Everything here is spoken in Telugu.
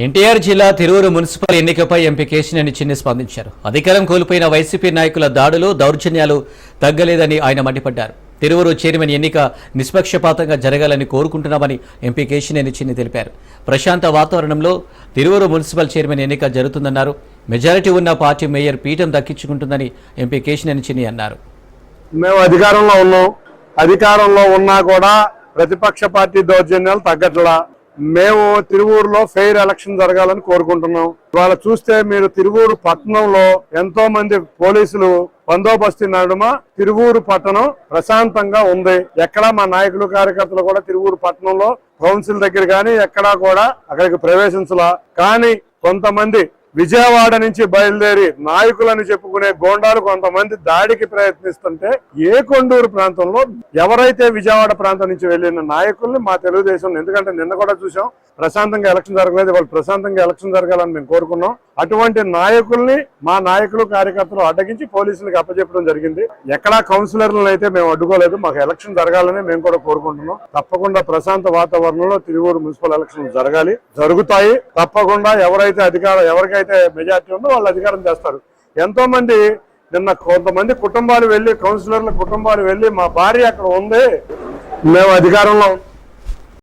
ఎన్టీఆర్ జిల్లా తిరువురు మున్సిపల్ ఎన్నికపై ఎంపీ కేశినేని చిన్ని స్పందించారు. అధికారం కోల్పోయిన వైసీపీ నాయకుల దాడులు, దౌర్జన్యాలు తగ్గలేదని ఆయన మండిపడ్డారు. తిరువురు చైర్మన్ ఎన్నిక నిష్పక్షపాతంగా జరగాలని కోరుకుంటున్నామని ఎంపీ కేశినేని చిన్ని తెలిపారు. ప్రశాంత వాతావరణంలో తిరువురు మున్సిపల్ చైర్మన్ ఎన్నిక జరుగుతుందన్నారు. మెజారిటీ ఉన్న పార్టీ మేయర్ పీఠం దక్కించుకుంటుందని ఎంపీ కేశినేని చిన్ని అన్నారు. మేము అధికారంలో ఉన్నా కూడా ప్రతిపక్ష పార్టీ దౌర్జన్యాలు తగ్గట్లా. మేము తిరువూరులో ఫెయిర్ ఎలక్షన్ జరగాలని కోరుకుంటున్నాం. ఇవాళ చూస్తే మీరు తిరువూరు పట్టణంలో ఎంతో మంది పోలీసులు బందోబస్తు నడుమ తిరువూరు పట్టణం ప్రశాంతంగా ఉంది. ఎక్కడా మా నాయకులు కార్యకర్తలు కూడా తిరువూరు పట్టణంలో కౌన్సిల్ దగ్గర కానీ ఎక్కడా కూడా అక్కడికి ప్రవేశించలా. కానీ కొంతమంది విజయవాడ నుంచి బయలుదేరి నాయకులని చెప్పుకునే గోండాలు కొంతమంది దాడికి ప్రయత్నిస్తుంటే కొండూరు ప్రాంతంలో ఎవరైతే విజయవాడ ప్రాంతం నుంచి వెళ్లిన నాయకుల్ని మా తెలుగుదేశం, ఎందుకంటే నిన్న కూడా చూసాం ప్రశాంతంగా ఎలక్షన్ జరగలేదు, వాళ్ళు ప్రశాంతంగా ఎలక్షన్ జరగాలని మేము కోరుకున్నాం. అటువంటి నాయకుల్ని మా నాయకులు కార్యకర్తలు అడ్డగించి పోలీసులకు అప్పచెప్పడం జరిగింది. ఎక్కడా కౌన్సిలర్లను అయితే మేము అడ్డుకోలేదు. మాకు ఎలక్షన్ జరగాలని మేము కూడా కోరుకుంటున్నాం. తప్పకుండా ప్రశాంత వాతావరణంలో తిరువూరు మున్సిపల్ ఎలక్షన్ జరుగుతాయి. తప్పకుండా ఎవరికైతే మెజార్టీ ఉందో వాళ్ళు అధికారం చేస్తారు. ఎంతో మంది నిన్న కొంతమంది కుటుంబాలు వెళ్లి, కౌన్సిలర్ల కుటుంబాలు వెళ్లి మా భార్య అక్కడ ఉంది, మేము అధికారంలో